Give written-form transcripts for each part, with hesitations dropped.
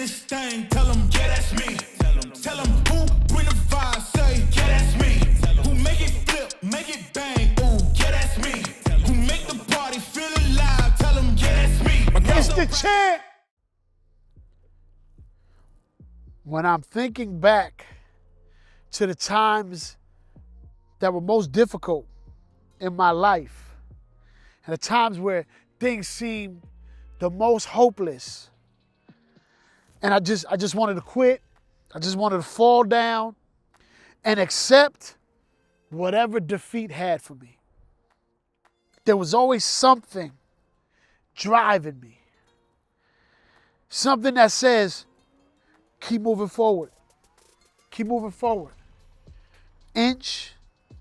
this thing, tell them, yeah, that's me. Tell them who bring the vibe, say, yeah, that's me. Who make it flip, make it bang, ooh, yeah, that's me. Who make the party feel alive, tell them, yeah, that's me. It's the champ. When I'm thinking back to the times that were most difficult in my life, and the times where things seemed the most hopeless, and I just wanted to quit. I just wanted to fall down and accept whatever defeat had for me. There was always something driving me. Something that says, keep moving forward. Keep moving forward. Inch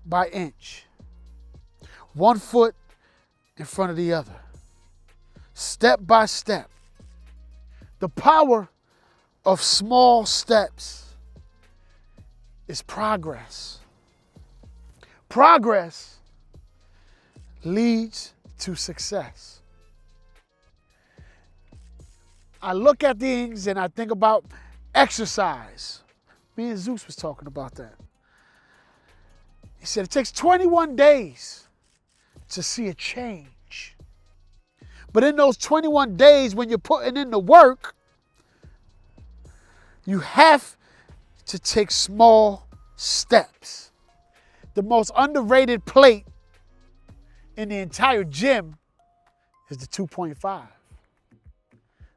by inch. One foot in front of the other. Step by step. The power of small steps is progress. Progress leads to success. I look at things and I think about exercise. Me and Zeus was talking about that. He said it takes 21 days to see a change. But in those 21 days, when you're putting in the work, you have to take small steps. The most underrated plate in the entire gym is the 2.5.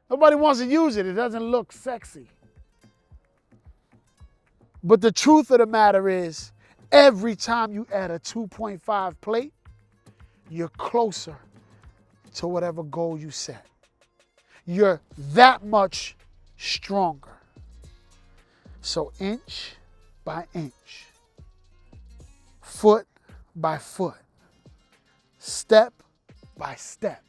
Nobody wants to use it. It doesn't look sexy. But the truth of the matter is, every time you add a 2.5 plate, you're closer to whatever goal you set. You're that much stronger. So inch by inch, foot by foot, step by step.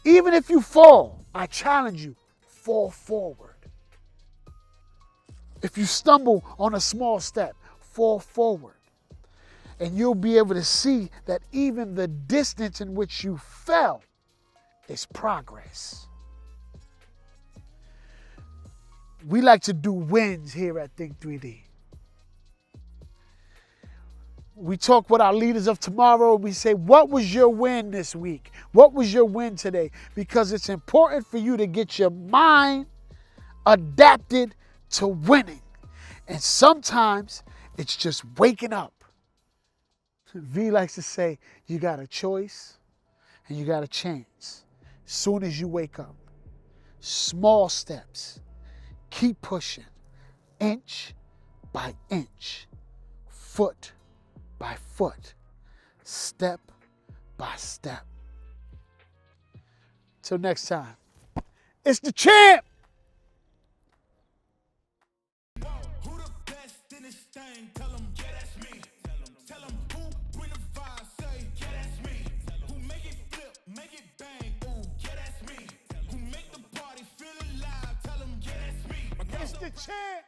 Even if you fall, I challenge you, fall forward. If you stumble on a small step, fall forward. And you'll be able to see that even the distance in which you fell is progress. We like to do wins here at Think 3D. We talk with our leaders of tomorrow and we say, what was your win this week? What was your win today? Because it's important for you to get your mind adapted to winning. And sometimes it's just waking up. V likes to say, you got a choice and you got a chance. As soon as you wake up, small steps. Keep pushing, inch by inch, foot by foot, step by step. Till next time, it's the champ. Who the best in this thing? Tell them, yeah, that's me. Tell them who bring the vibe, say, yeah, that's me. Who make it flip, make it bang, ooh, yeah, that's me. Who make the party feel alive, tell them, yeah, that's me. It's the champ.